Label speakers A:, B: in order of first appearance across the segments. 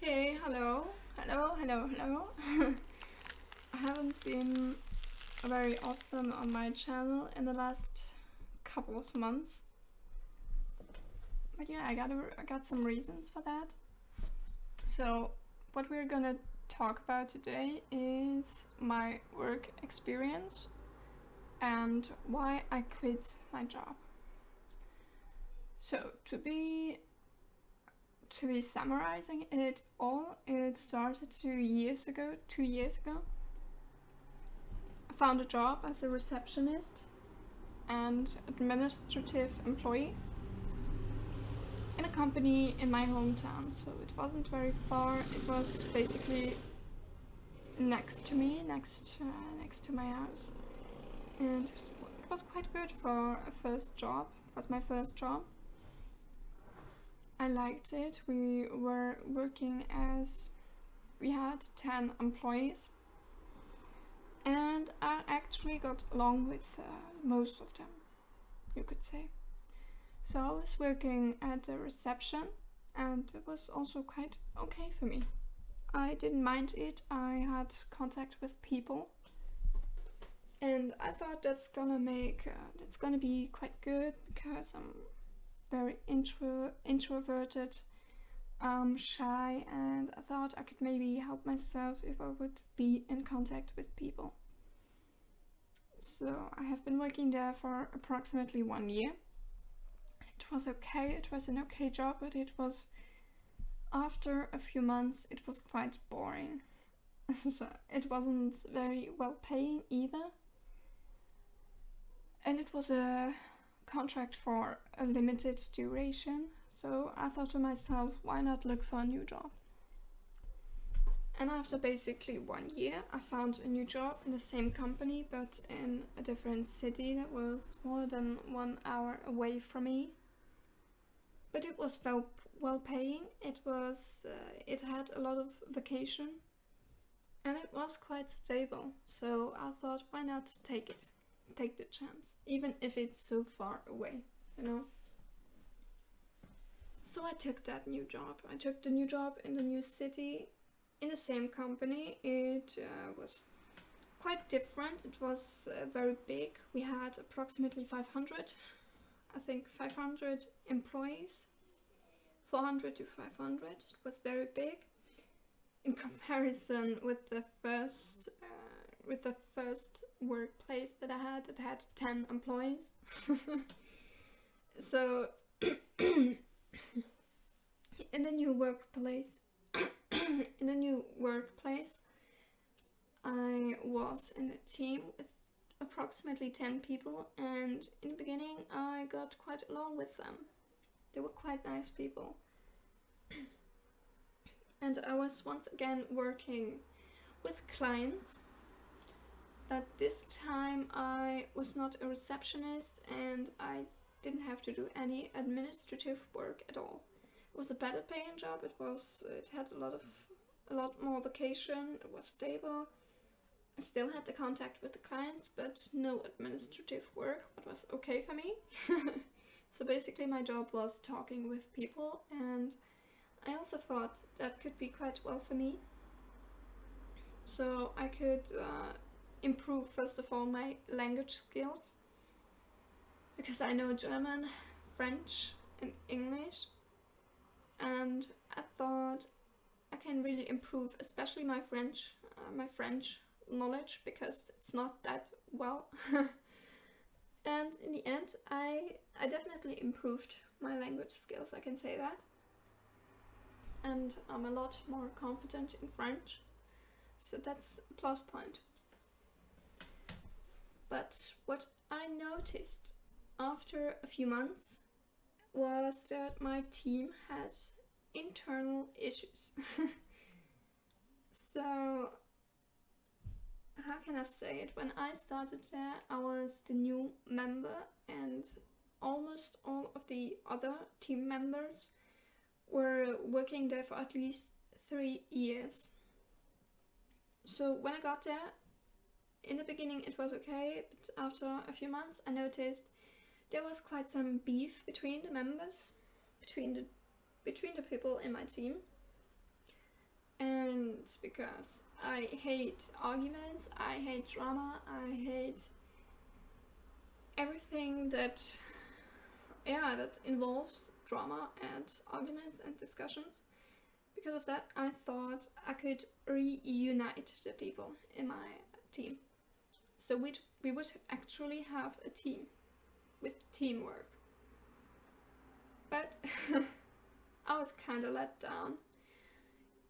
A: Okay, hello. I haven't been very often on my channel in the last couple of months. But yeah, I got some reasons for that. So, what we're gonna talk about today is my work experience and why I quit my job. So, to be summarizing it all, it started 2 years ago. I found a job as a receptionist and administrative employee in a company in my hometown, so it wasn't very far. It was basically next to me, next to my house, and it was quite good for a first job. It was my first job. I liked it. We were working as we had 10 employees, and I actually got along with most of them, you could say. So I was working at the reception, and it was also quite okay for me. I didn't mind it. I had contact with people, and I thought that's gonna be quite good because I'm very introverted, shy, and I thought I could maybe help myself if I would be in contact with people. So I have been working there for approximately 1 year. It was okay, it was an okay job, but it was, after a few months, it was quite boring. So it wasn't very well paying either. And it was a contract for a limited duration, so I thought to myself, why not look for a new job? And after basically 1 year, I found a new job in the same company, but in a different city that was more than 1 hour away from me. But it was well paying. It had a lot of vacation, and it was quite stable. So I thought, why not take the chance, even if it's so far away, you know. So I took that new job. I took the new job in the new city, in the same company. It was quite different. It was very big. We had approximately 500 employees, 400 to 500. It was very big in comparison with the first workplace that I had. It had 10 employees. So in the new workplace, I was in a team with approximately 10 people, and in the beginning I got quite along with them. They were quite nice people. And I was once again working with clients, but this time I was not a receptionist and I didn't have to do any administrative work at all. It was a better paying job. It had a lot more vacation. It was stable. I still had the contact with the clients, but no administrative work, what was okay for me. So basically my job was talking with people, and I also thought that could be quite well for me. So I could improve, first of all, my language skills, because I know German, French and English, and I thought I can really improve, especially my French knowledge, because it's not that well. And in the end, I definitely improved my language skills, I can say that. And I'm a lot more confident in French, so that's a plus point. But what I noticed after a few months was that my team had internal issues. So how can I say it? When I started there, I was the new member, and almost all of the other team members were working there for at least 3 years. So when I got there, in the beginning it was okay, but after a few months I noticed there was quite some beef between the members, between the people in my team. And because I hate arguments, I hate drama, I hate everything that involves drama and arguments and discussions. Because of that, I thought I could reunite the people in my team. So we would actually have a team with teamwork. But I was kind of let down.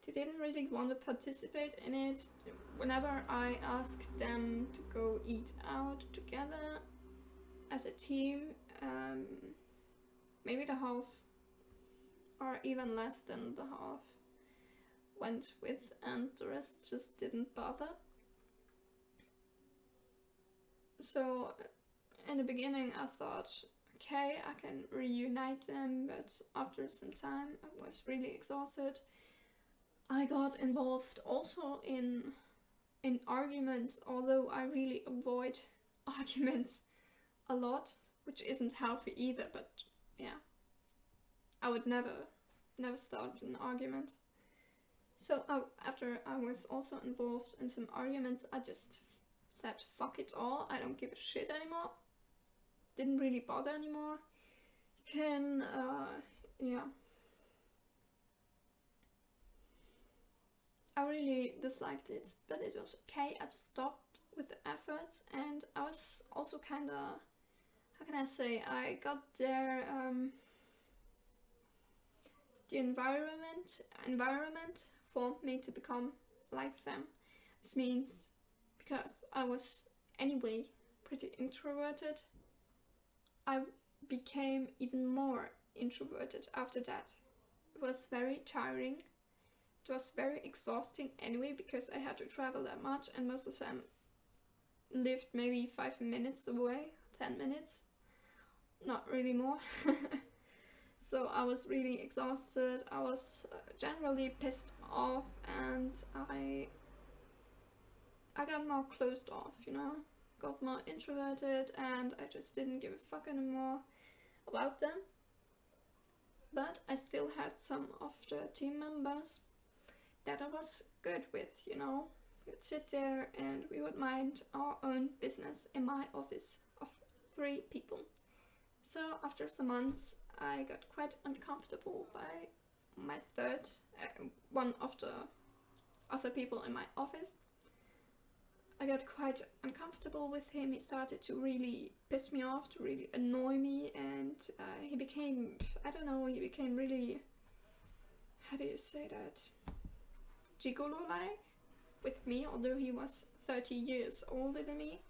A: They didn't really want to participate in it. Whenever I asked them to go eat out together as a team, maybe the half or even less than the half went with, and the rest just didn't bother. So in the beginning I thought, okay, I can reunite them, but after some time I was really exhausted. I got involved also in arguments, although I really avoid arguments a lot, which isn't healthy either, but yeah, I would never start an argument. So after I was also involved in some arguments, I just said fuck it all, I don't give a shit anymore. Didn't really bother anymore. You can, I really disliked it, but it was okay. I just stopped with the efforts, and I was also kind of, how can I say, I got there, the environment formed me to become like them. This means because I was anyway pretty introverted, I became even more introverted after that. It was very tiring. It was very exhausting anyway, because I had to travel that much, and most of them lived maybe 5 minutes away, 10 minutes, not really more. So I was really exhausted, I was generally pissed off, and I got more closed off, got more introverted, and I just didn't give a fuck anymore about them. But I still had some of the team members that I was good with, We would sit there and we would mind our own business in my office of 3 people. So after some months, I got quite uncomfortable by my third, one of the other people in my office. I got quite uncomfortable with him. He started to really piss me off, to really annoy me, and he became really, how do you say that, gigolo-like with me, although he was 30 years older than me,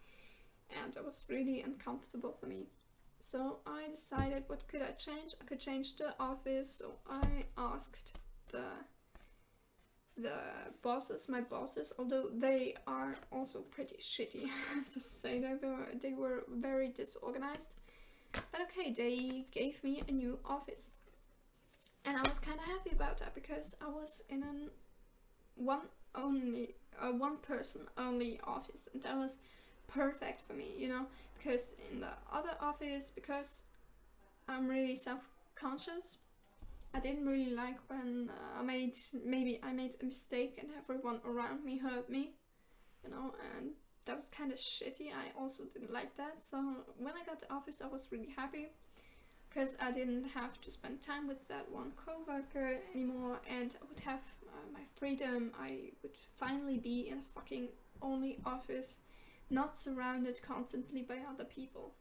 A: and it was really uncomfortable for me. So I decided, what could I change? I could change the office, so I asked my bosses, although they are also pretty shitty, I have to say. They were very disorganized. But okay, they gave me a new office. And I was kind of happy about that, because I was in one person only office, and that was perfect for me, because in the other office, because I'm really self-conscious, I didn't really like when I made a mistake and everyone around me heard me, and that was kind of shitty. I also didn't like that. So when I got the office, I was really happy, because I didn't have to spend time with that one co-worker anymore, and I would have my freedom. I would finally be in a fucking only office, not surrounded constantly by other people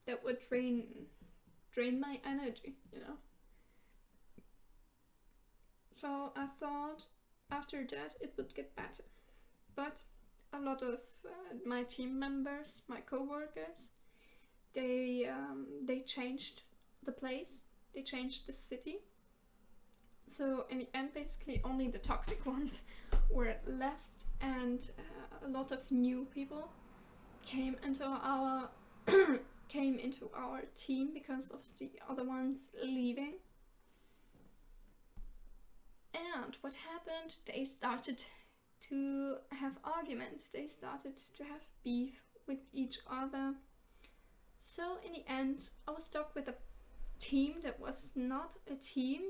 A: that would drain my energy, So I thought after that it would get better. But a lot of my team members, my co-workers, they changed the place, they changed the city. So in the end, basically only the toxic ones were left, and a lot of new people came into our team because of the other ones leaving. And what happened? They started to have arguments. They started to have beef with each other. So in the end, I was stuck with a team that was not a team.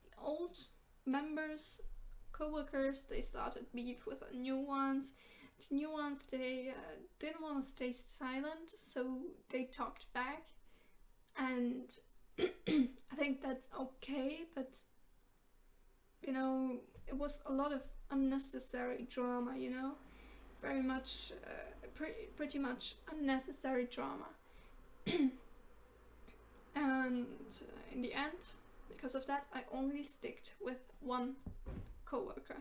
A: The old members co-workers, they started beef with the new ones. The new ones, they didn't want to stay silent, so they talked back. And I think that's okay, but you know, it was a lot of unnecessary drama, you know, very much, pretty much unnecessary drama. And in the end, because of that, I only sticked with one co-worker.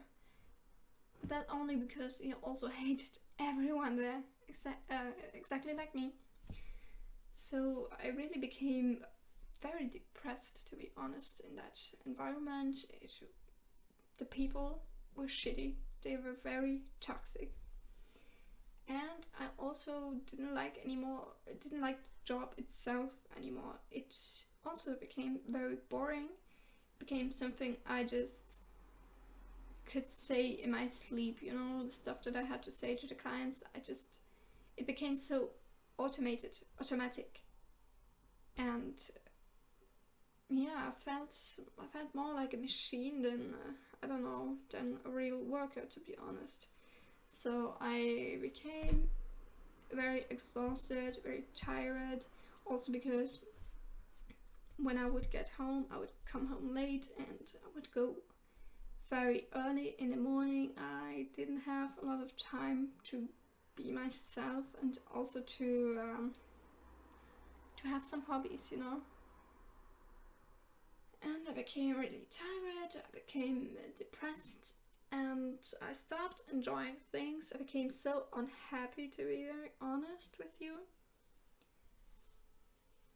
A: That only because he also hated everyone there, exactly like me. So I really became very depressed, to be honest, in that environment. The people were shitty. They were very toxic. And I also didn't like the job itself anymore. It also became very boring. It became something I just could say in my sleep, you know, the stuff that I had to say to the clients. It became so automatic. And yeah, I felt more like a machine than than a real worker, to be honest. So I became very exhausted, very tired, also because when I would get home, I would come home late and I would go very early in the morning. I didn't have a lot of time to be myself and also to have some hobbies, you know. And I became really tired, I became depressed, and I stopped enjoying things. I became so unhappy, to be very honest with you.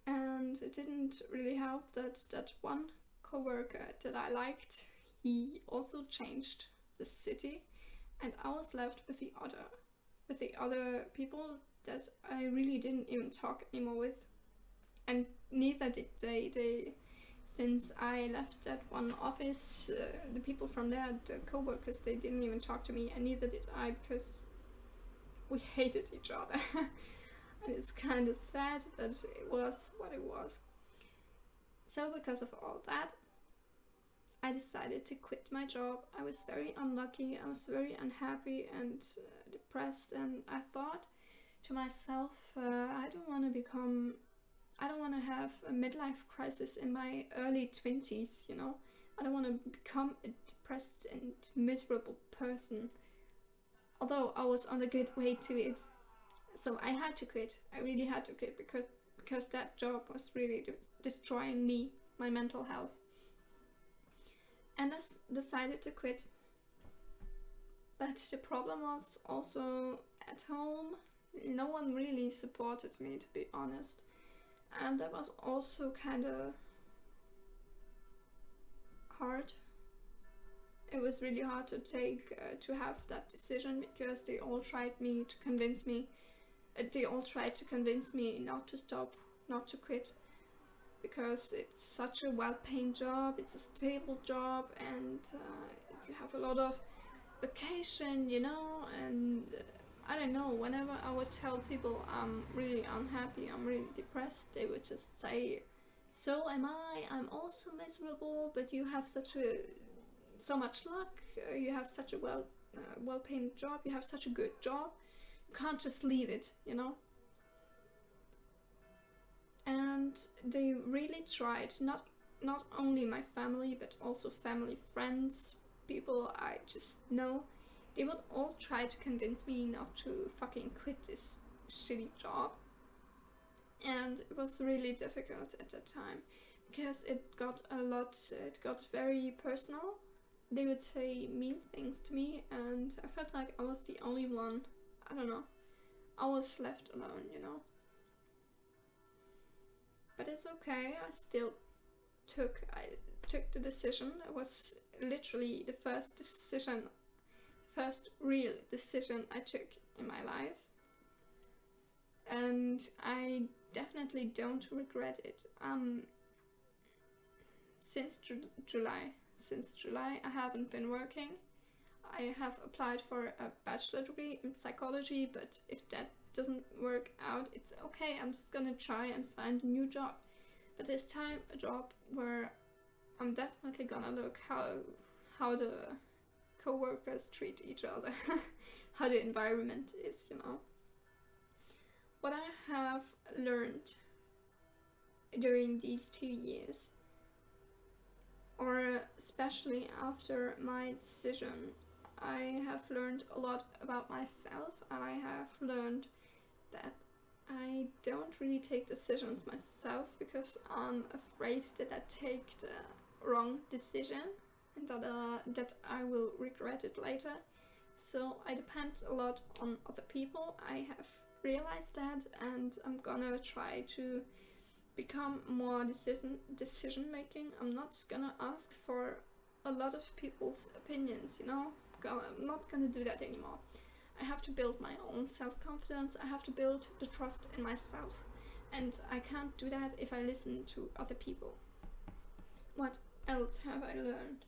A: And it didn't really help that one co-worker that I liked, he also changed the city, and I was left with the other people that I really didn't even talk anymore with. And neither did they. Since I left that one office, the people from there, the co-workers, they didn't even talk to me, and neither did I, because we hated each other. And it's kind of sad, but it was what it was. So because of all that, I decided to quit my job. I was very unlucky, I was very unhappy and depressed, and I thought to myself, I don't want to have a midlife crisis in my early 20s, you know. I don't want to become a depressed and miserable person. Although I was on a good way to it. So I had to quit. I really had to quit because that job was really destroying me, my mental health. And I decided to quit. But the problem was also at home. No one really supported me, to be honest. And that was also kind of hard. It was really hard to have that decision, because they all tried to convince me not to stop, not to quit, because it's such a well-paying job, it's a stable job, and you have a lot of vacation, you know. And I don't know, whenever I would tell people I'm really unhappy, I'm really depressed, they would just say, so am I, I'm also miserable, but you have so much luck, you have such a well-paying job, you have such a good job, you can't just leave it, you know. And they really tried, not only my family, but also family, friends, people I just know. They would all try to convince me not to fucking quit this shitty job. And it was really difficult at that time, because it got very personal. They would say mean things to me, and I felt like I was the only one. I don't know. I was left alone, you know. But it's okay. I still took the decision. It was literally the first real decision I took in my life, and I definitely don't regret it. Since July I haven't been working. I have applied for a bachelor degree in psychology, but if that doesn't work out, it's okay. I'm just gonna try and find a new job, but this time a job where I'm definitely gonna look how the co-workers treat each other, how the environment is, you know. What I have learned during these 2 years, or especially after my decision, I have learned a lot about myself. I have learned that I don't really take decisions myself because I'm afraid that I take the wrong decision and that I will regret it later. So I depend a lot on other people. I have realized that, and I'm gonna try to become more decision making. I'm not gonna ask for a lot of people's opinions, you know. I'm not gonna do that anymore. I have to build my own self-confidence. I have to build the trust in myself, and I can't do that if I listen to other people. What else have I learned?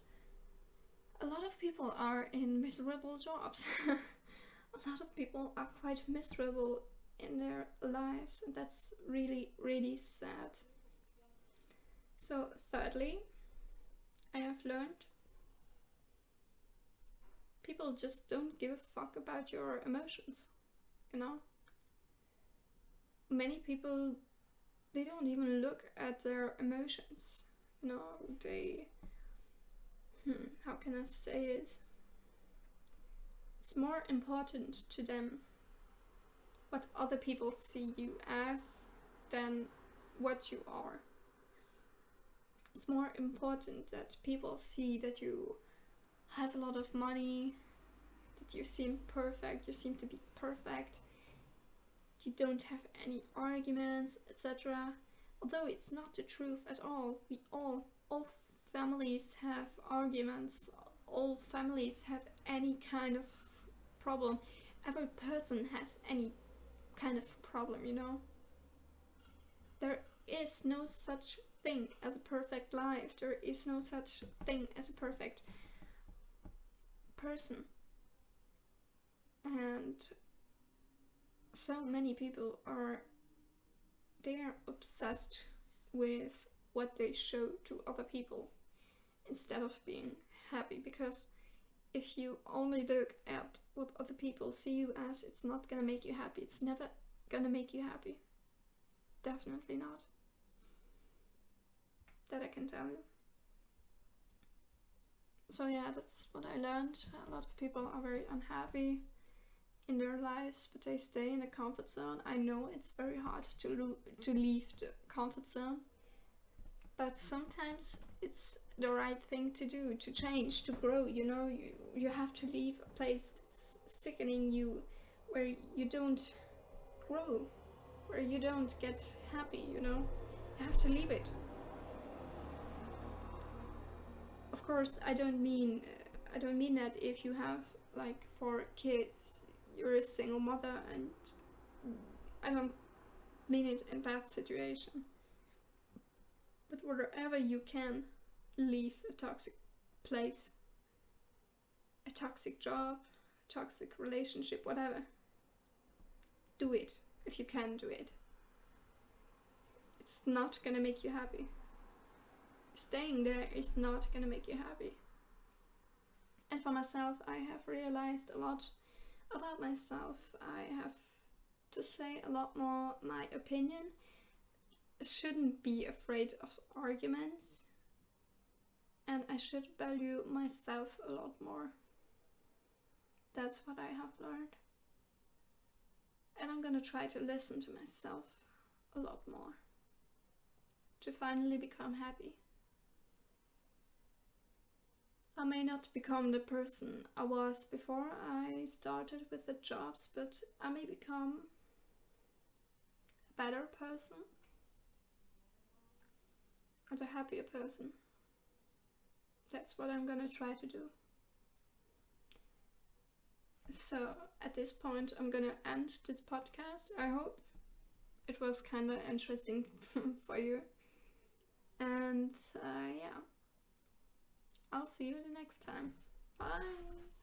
A: A lot of people are in miserable jobs. A lot of people are quite miserable in their lives, and that's really, really sad. So thirdly, I have learned people just don't give a fuck about your emotions, you know. Many people, they don't even look at their emotions, you know. They how can I say it? It's more important to them what other people see you as than what you are. It's more important that people see that you have a lot of money, that you seem perfect, you seem to be perfect, you don't have any arguments, etc. Although it's not the truth at all. All families have arguments, all families have any kind of problem. Every person has any kind of problem, you know. There is no such thing as a perfect life. There is no such thing as a perfect person. And so many people are obsessed with what they show to other people instead of being happy, because if you only look at what other people see you as, it's not gonna make you happy. It's never gonna make you happy. Definitely not. That I can tell you. So yeah, that's what I learned. A lot of people are very unhappy in their lives, but they stay in a comfort zone. I know it's very hard to leave the comfort zone, but sometimes it's the right thing to do, to change, to grow, you know. You have to leave a place that's sickening you, where you don't grow, where you don't get happy, you know. You have to leave it. Of course, I don't mean that if you have like 4 kids, you're a single mother, and I don't mean it in that situation. But wherever you can, leave a toxic place, a toxic job, a toxic relationship, whatever. Do it if you can do it. It's not gonna make you happy. Staying there is not gonna make you happy. And for myself, I have realized a lot about myself. I have to say a lot more my opinion. I shouldn't be afraid of arguments, and I should value myself a lot more. That's what I have learned. And I'm gonna try to listen to myself a lot more, to finally become happy. I may not become the person I was before I started with the jobs, but I may become a better person and a happier person. That's what I'm gonna try to do. So at this point, I'm gonna end this podcast. I hope it was kind of interesting for you. And yeah, I'll see you the next time. Bye!